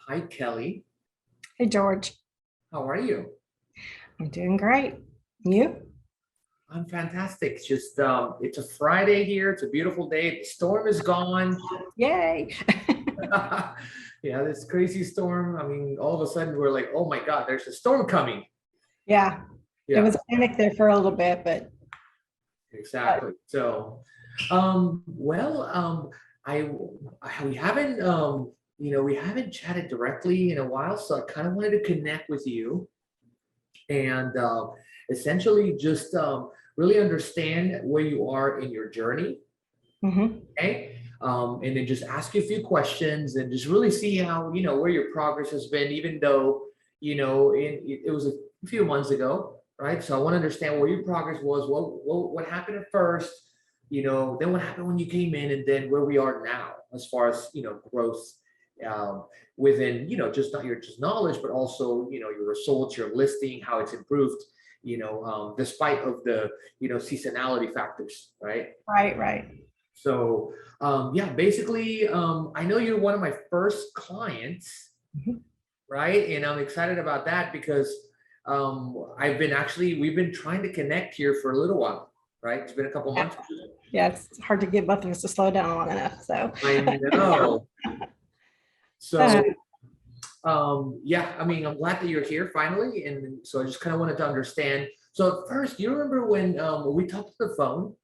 Hi, Kelly. Hey, George. How are you? I'm doing great. You? I'm fantastic. It's a Friday here. It's a beautiful day. The storm is gone. Yay. Yeah, this crazy storm. I mean, all of a sudden we're like, oh my God, there's a storm coming. Yeah, it Yeah, was a panic there for a little bit, but exactly. I we haven't we haven't chatted directly in a while, so I kind of wanted to connect with you and essentially just really understand where you are in your journey. mhm. Okay. And then just ask you a few questions and just really see how, where your progress has been, even though, it was a few months ago, right? So I want to understand where your progress was, what happened at first, then what happened when you came in, and then where we are now as far as, growth um, within, just not your just knowledge, but also, your results, your listing, how it's improved, despite of the, seasonality factors, right? Right, right. Yeah, basically, I know you're one of my first clients, Mhm. right? And I'm excited about that because we've been trying to connect here for a little while, right? It's been a couple Yeah, months. yeah, it's hard to get both of us to slow down long enough. So, I know. uh, So, yeah, I mean, I'm glad that you're here finally. And so I just kind of wanted to understand. So at first, you remember when we talked on the phone,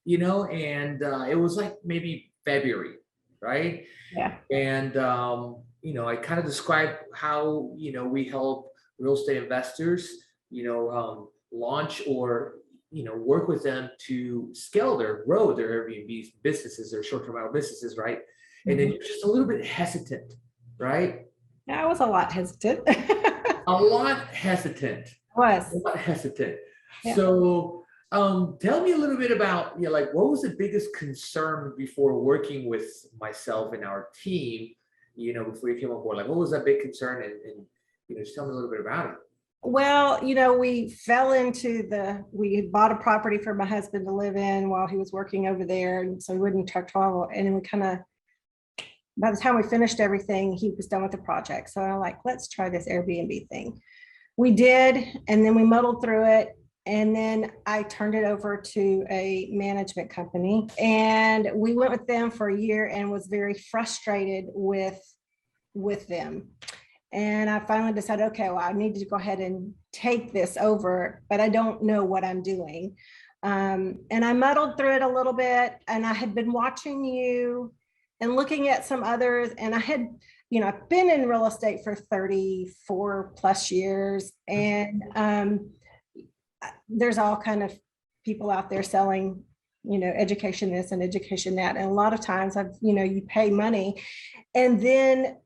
and it was like maybe February, right? yeah. And I kind of described how we help real estate investors, launch or work with them to grow their Airbnb businesses, their short-term rental businesses, right? And then Mhm. you're just a little bit hesitant, right? Yeah, I was a lot hesitant. A lot hesitant, a Was. lot hesitant. Yeah. So, tell me a little bit about, like what was the biggest concern before working with myself and our team, before you came on board? Like, what was that big concern? And just tell me a little bit about it. Well, we bought a property for my husband to live in while he was working over there. And so we wouldn't travel. And then by the time we finished everything, he was done with the project. So I'm like, let's try this Airbnb thing. We did, and then we muddled through it. And then I turned it over to a management company, and we went with them for a year and was very frustrated with them. And I finally decided, okay, well, I need to go ahead and take this over, but I don't know what I'm doing. And I muddled through it a little bit, and I had been watching you and looking at some others, and I've been in real estate for 34 plus years, and there's all kind of people out there selling, education this and education that. And a lot of times you pay money, and then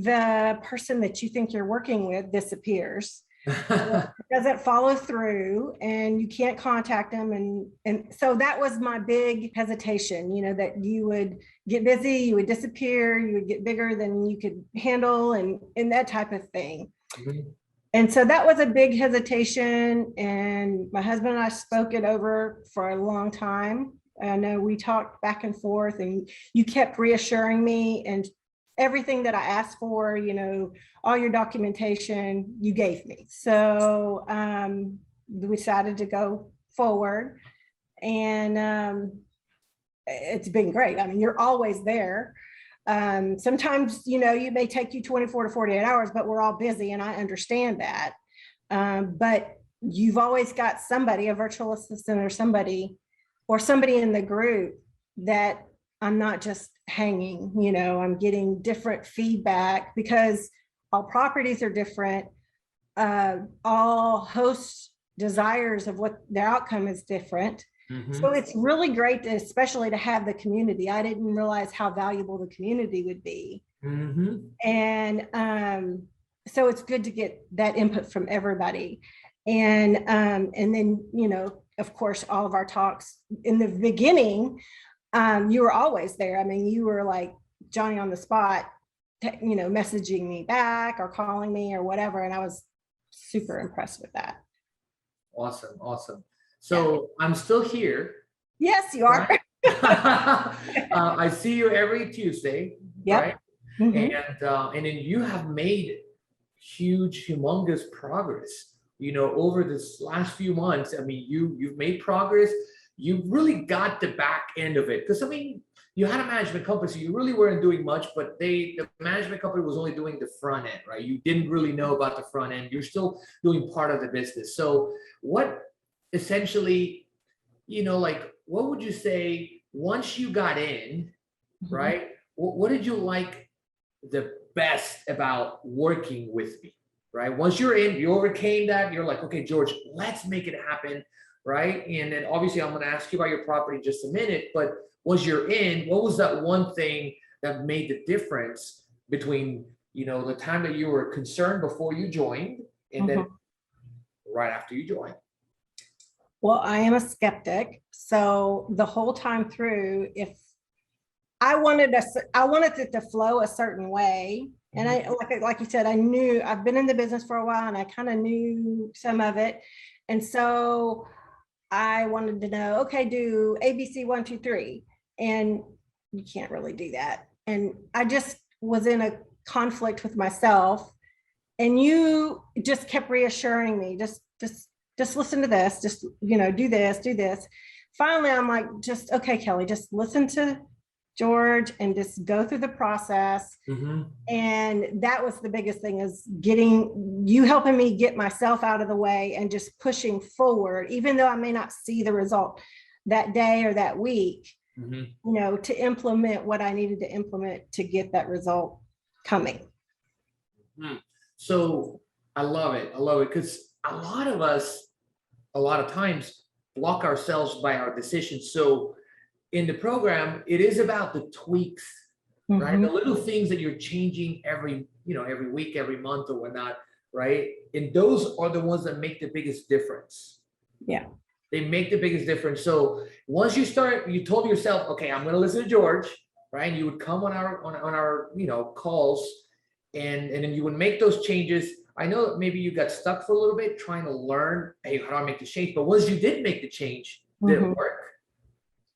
the person that you think you're working with disappears, doesn't follow through, and you can't contact them. And so that was my big hesitation, that you would get busy, you would disappear, you would get bigger than you could handle, and that type of thing. Mhm. And so that was a big hesitation. And my husband and I spoke it over for a long time. I know we talked back and forth, and you kept reassuring me, and everything that I asked for, all your documentation you gave me. So we decided to go forward, and it's been great. I mean, you're always there. Sometimes, you may take you 24 to 48 hours, but we're all busy, and I understand that. But you've always got somebody, a virtual assistant or somebody in the group that I'm not just hanging, I'm getting different feedback because all properties are different. All hosts' desires of what their outcome is different. So Mhm. it's really great especially to have the community. I didn't realize how valuable the community would be. Mhm. And so it's good to get that input from everybody. And then, of course, all of our talks in the beginning, you were always there. I mean, you were like Johnny on the spot, messaging me back or calling me or whatever. And I was super impressed with that. Awesome, awesome. Yeah. So I'm still here, Yes, you are. right? I see you every Tuesday, Yep. right? Mhm. And then you have made huge, humongous progress, over this last few months. I mean, you've made progress. You really got the back end of it. Because I mean, you had a management company, so you really weren't doing much, but the management company was only doing the front end, right? You didn't really know about the front end. You're still doing part of the business. So what essentially, like, what would you say once you got in, Mhm. right? What did you like the best about working with me, right? Once you're in, you overcame that. You're like, okay, George, let's make it happen, right? And then obviously, I'm going to ask you about your property in just a minute. But once you're in, what was that one thing that made the difference between the time that you were concerned before you joined and then Mhm. right after you joined? Well, I am a skeptic. So the whole time through, if I wanted it to flow a certain way. And like you said, I've been in the business for a while and I kind of knew some of it. And so I wanted to know, okay, do ABC 1, 2, 3. And you can't really do that. And I just was in a conflict with myself. And you just kept reassuring me, just listen to this, just, do this, do this. Finally, I'm like, just, okay, Kelly, just listen to George and just go through the process. Mm-hmm. And that was the biggest thing, is helping me get myself out of the way and just pushing forward, even though I may not see the result that day or that week, Mm-hmm. to implement what I needed to implement to get that result coming. So I love it. I love it because a lot of us, a lot of times, block ourselves by our decisions. So in the program, it is about the tweaks, right? Mhm. The little things that you're changing every week, every month, or whatnot, right? And those are the ones that make the biggest difference. Yeah. They make the biggest difference. So once you told yourself, okay, I'm going to listen to George, right? And you would come on our calls, and then you would make those changes. I know that maybe you got stuck for a little bit trying to learn, hey, how do I make the change? But once you did make the change, did it work?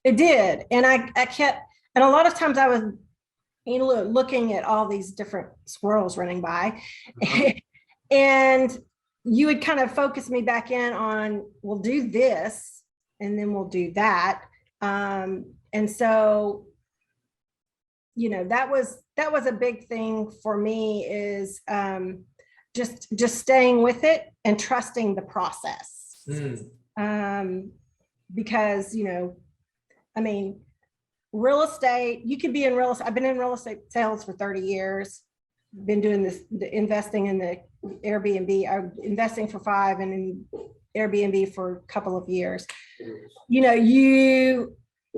It did. And I kept, and a lot of times I was looking at all these different squirrels running by. And you would kind of focus me back in on, we'll do this and then we'll do that. And so, that was a big thing for me, is just staying with it and trusting the process. Because, I mean, real estate, you could be in real estate. I've been in real estate sales for 30 years, been doing investing in the Airbnb, investing for 5 and in Airbnb for a couple of years.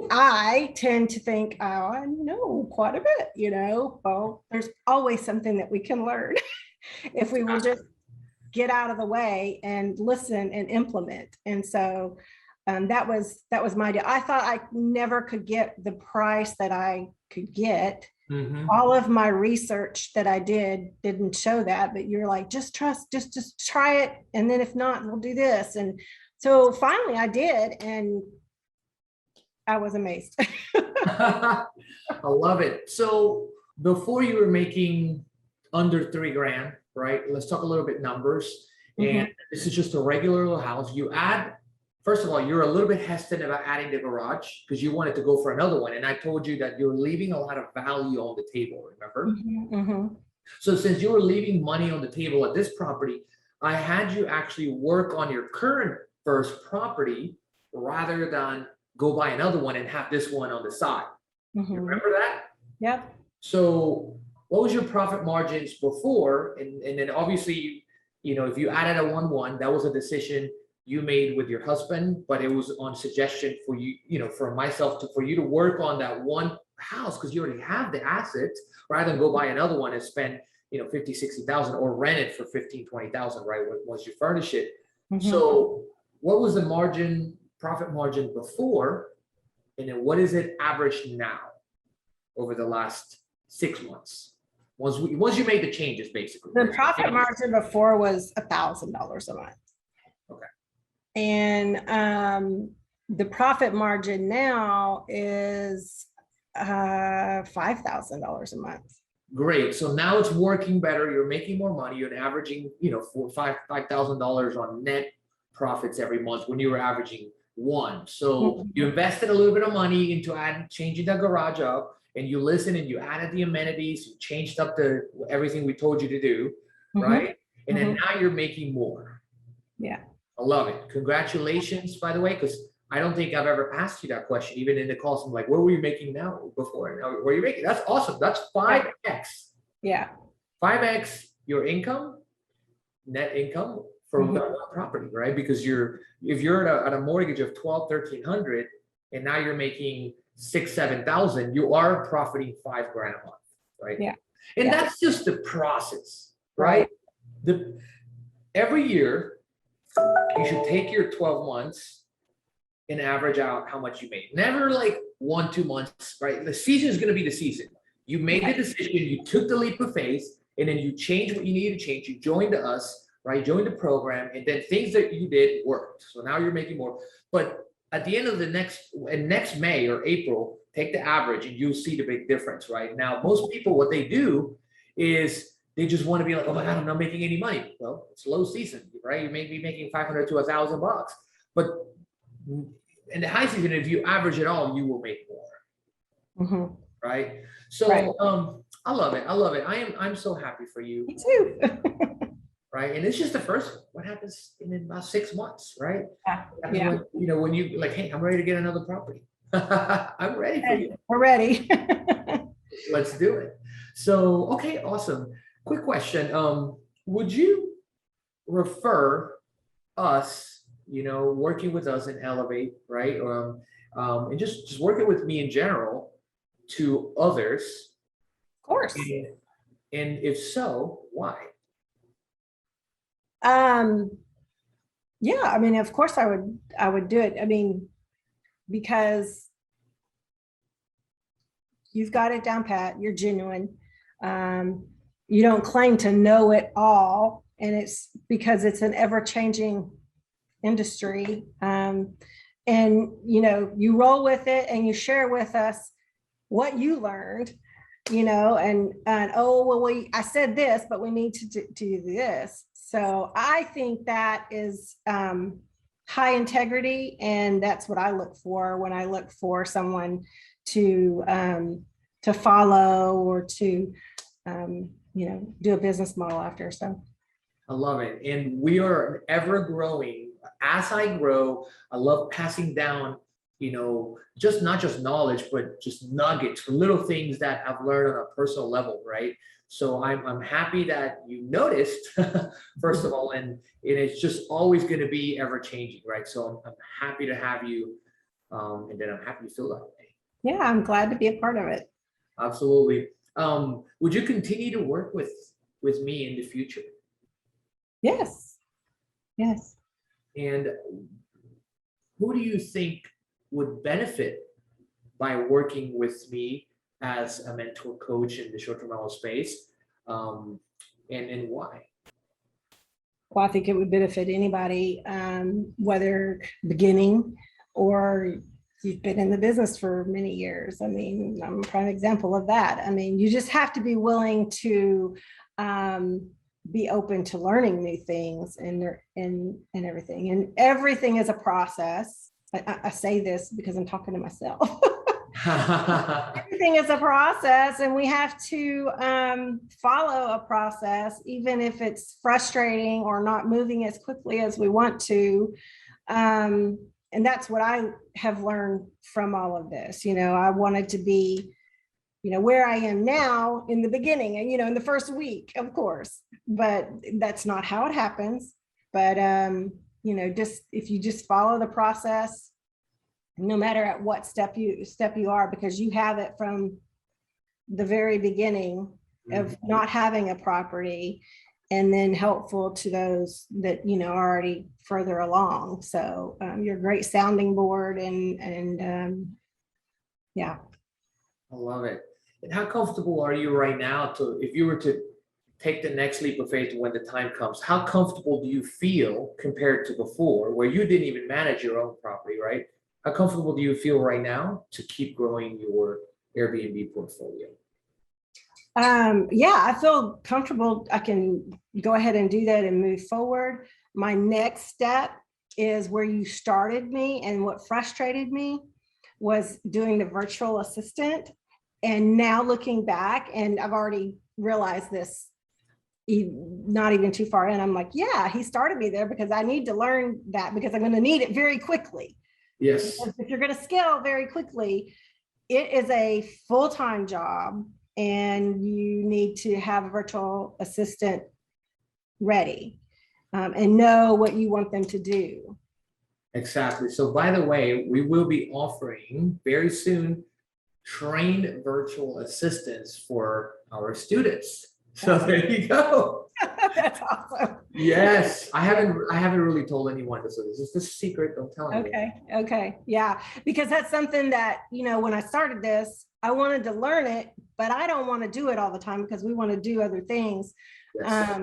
I tend to think, oh, I know quite a bit, well, there's always something that we can learn if we will just get out of the way and listen and implement. And so that was my deal. I thought I never could get the price that I could get. All of my research that I didn't show that, but you're like, just trust, just try it. And then if not, we'll do this. And so finally I did. And I was amazed. I love it. So before you were making under $3,000, right? Let's talk a little bit numbers. And this is just a regular little house. First of all, you're a little bit hesitant about adding the garage because you wanted to go for another one. And I told you that you're leaving a lot of value on the table, remember? So since you were leaving money on the table at this property, I had you actually work on your current first property rather than go buy another one and have this one on the side. You remember that? Yep. So what was your profit margins before? And then obviously, if you added a 1-1, that was a decision you made with your husband, but it was on suggestion for you, for myself for you to work on that one house because you already have the assets rather than go buy another one and spend, 50, 60,000 or rent it for 15, 20,000, right? Once you furnish it. So what was the profit margin before? And then what is it average now over the last 6 months? Once you made the changes, basically. The profit margin before was $1,000 a month. Okay. And the profit margin now is $5,000 a month. Great. So now it's working better. You're making more money. You're averaging, $5,000 on net profits every month when you were averaging one. So you invested a little bit of money into changing the garage up, and you listened and you added the amenities, you changed up everything we told you to do, right? And then now you're making more. Yeah. I love it. Congratulations, by the way, because I don't think I've ever asked you that question, even in the calls. I'm like, what were you making now before? Now, what are you making? That's awesome. That's 5x. Yeah. 5x your income, net income for that one property, right? Because if you're at a mortgage of 1,300, and now you're making 6,000-7,000, you are profiting $5,000 a month, right? Yeah. And that's just the process, right? Every year you should take your 12 months and average out how much you made. Never like 1-2 months, right? The season is going to be the season. You made the decision, you took the leap of faith, and then you changed what you needed to change. You joined us, right? Joined the program, and then things that you did worked. So now you're making more. But at the end of the next May or April, take the average and you'll see the big difference, right? Now, most people, what they do is they just want to be like, oh my God, I'm not making any money. Well, it's low season, right? You may be making $500 to $1,000, but in the high season, if you average it all, you will make more, right? So I love it. I love it. I'm so happy for you. Me too. Right. And it's just the first, what happens in about 6 months, right? Yeah. When you like, hey, I'm ready to get another property. I'm ready for you. We're ready. Let's do it. So, okay, awesome. Quick question. Would you refer us, working with us in Elevate, right? And just working with me in general to others? Of course. And if so, why? Yeah, I mean, of course I would do it. I mean, because you've got it down pat, you're genuine. You don't claim to know it all, and it's because it's an ever-changing industry. And you roll with it and you share with us what you learned, and oh, well, I said this, but we need to do this. So I think that is high integrity, and that's what I look for when I look for someone to follow or to do a business model after. So I love it. And we are ever growing. As I grow, I love passing down, just not just knowledge, but just nuggets, little things that I've learned on a personal level, right? So I'm happy that you noticed, first of all, and it's just always going to be ever changing, right? So I'm happy to have you, and then I'm happy you feel that way. Yeah, I'm glad to be a part of it. Absolutely. Would you continue to work with me in the future? Yes. Yes. And who do you think would benefit by working with me as a mentor coach in the short-term rental space, and why? Well, I think it would benefit anybody, whether beginning or you've been in the business for many years. I mean, I'm a prime example of that. I mean, you just have to be willing to be open to learning new things and everything. And everything is a process. I say this because I'm talking to myself. Everything is a process, and we have to follow a process, even if it's frustrating or not moving as quickly as we want to. And that's what I have learned from all of this. I wanted to be, where I am now in the beginning and, in the first week, of course, but that's not how it happens. But, just if you just follow the process, no matter at what step you are, because you have it from the very beginning of not having a property, and then helpful to those that are already further along. So you're a great sounding board, and yeah. I love it. And how comfortable are you right now if you were to take the next leap of faith when the time comes? How comfortable do you feel compared to before, where you didn't even manage your own property, right? How comfortable do you feel right now to keep growing your Airbnb portfolio? Yeah, I feel comfortable. I can go ahead and do that and move forward. My next step is where you started me, and what frustrated me was doing the virtual assistant. And now looking back, and I've already realized this not even too far in, I'm like, yeah, he started me there because I need to learn that, because I'm going to need it very quickly. Yes, Because if you're going to scale very quickly, it is a full-time job, and you need to have a virtual assistant ready, and know what you want them to do. exactly. So by the way, we will be offering very soon trained virtual assistants for our students. So there you go. That's awesome. Yes, I haven't really told anyone this. So this is the secret. Don't tell anyone. Okay, yeah, because that's something that, when I started this, I wanted to learn it, but I don't want to do it all the time because we want to do other things. Yes.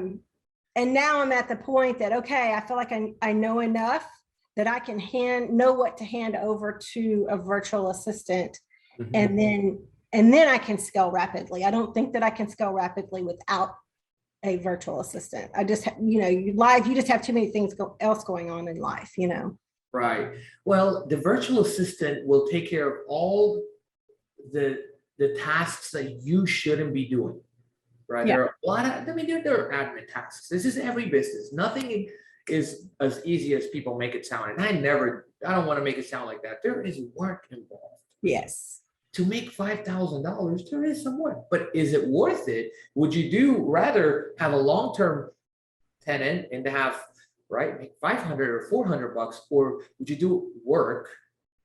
And now I'm at the point that, okay, I feel like I know enough that I can know what to hand over to a virtual assistant, Mhm. and then I can scale rapidly. I don't think that I can scale rapidly without a virtual assistant. I just, you just have too many things else going on in life, Right. Well, the virtual assistant will take care of all the tasks that you shouldn't be doing. Right. Yeah. There are a lot of, I mean, there are admin tasks. This is every business. Nothing is as easy as people make it sound. And I don't want to make it sound like that. There is work involved. Yes. To make $5,000, there is some work, but is it worth it? Would you rather have a long-term tenant and to have, right, make 500 or 400 bucks, or would you do work,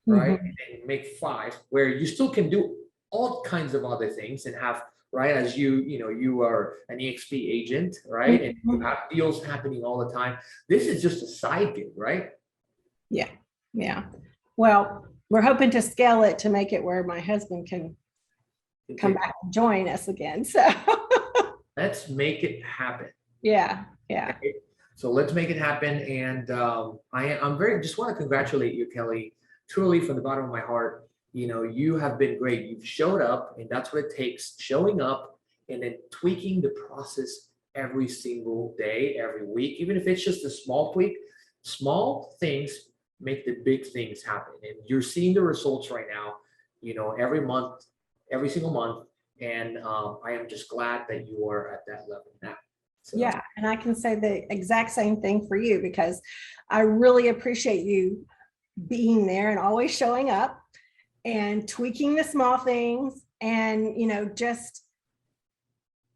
right, and make five, where you still can do all kinds of other things and have, right, as you are an EXP agent, right, and you have deals happening all the time. This is just a side gig, right? Yeah. Well, we're hoping to scale it to make it where my husband can come back and join us again. So let's make it happen. Yeah. Okay? So let's make it happen. And I'm just want to congratulate you, Kelli, truly from the bottom of my heart. You have been great. You've showed up, and that's what it takes, showing up and then tweaking the process every single day, every week, even if it's just a small tweak. Small things make the big things happen. And you're seeing the results right now, every month, every single month. And I am just glad that you are at that level now. So. Yeah, and I can say the exact same thing for you, because I really appreciate you being there and always showing up and tweaking the small things, and just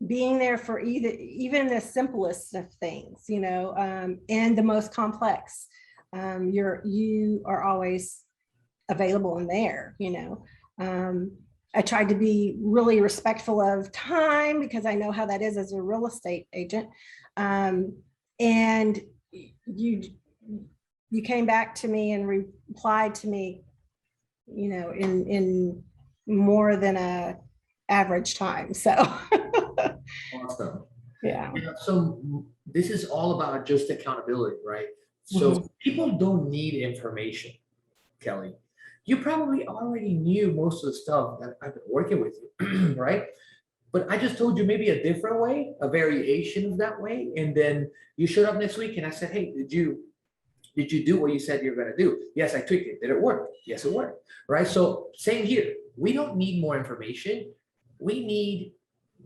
being there for even the simplest of things, and the most complex. You are always available in there. I tried to be really respectful of time, because I know how that is as a real estate agent. And you came back to me and replied to me, in more than a average time. So Awesome. yeah. So this is all about just accountability, right? So people don't need information, Kelli. You probably already knew most of the stuff that I've been working with you, right? But I just told you maybe a different way, a variation of that way. And then you showed up next week and I said, hey, did you do what you said you're going to do? Yes, I tweaked it. Did it work? Yes, it worked. Right. So same here. We don't need more information. We need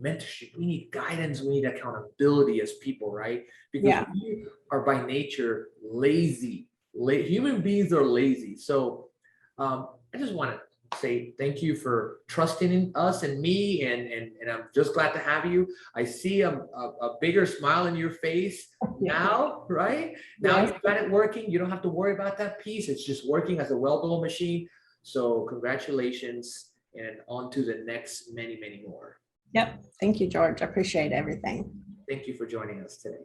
mentorship. We need guidance. We need accountability as people, right? Because we are by nature lazy. Human beings are lazy. So I just want to say thank you for trusting in us and me, and I'm just glad to have you. I see a bigger smile in your face now, right? Now you've got it working. You don't have to worry about that piece. It's just working as a well-oiled machine. So congratulations, and on to the next many, many more. Yep. Thank you, George. I appreciate everything. Thank you for joining us today.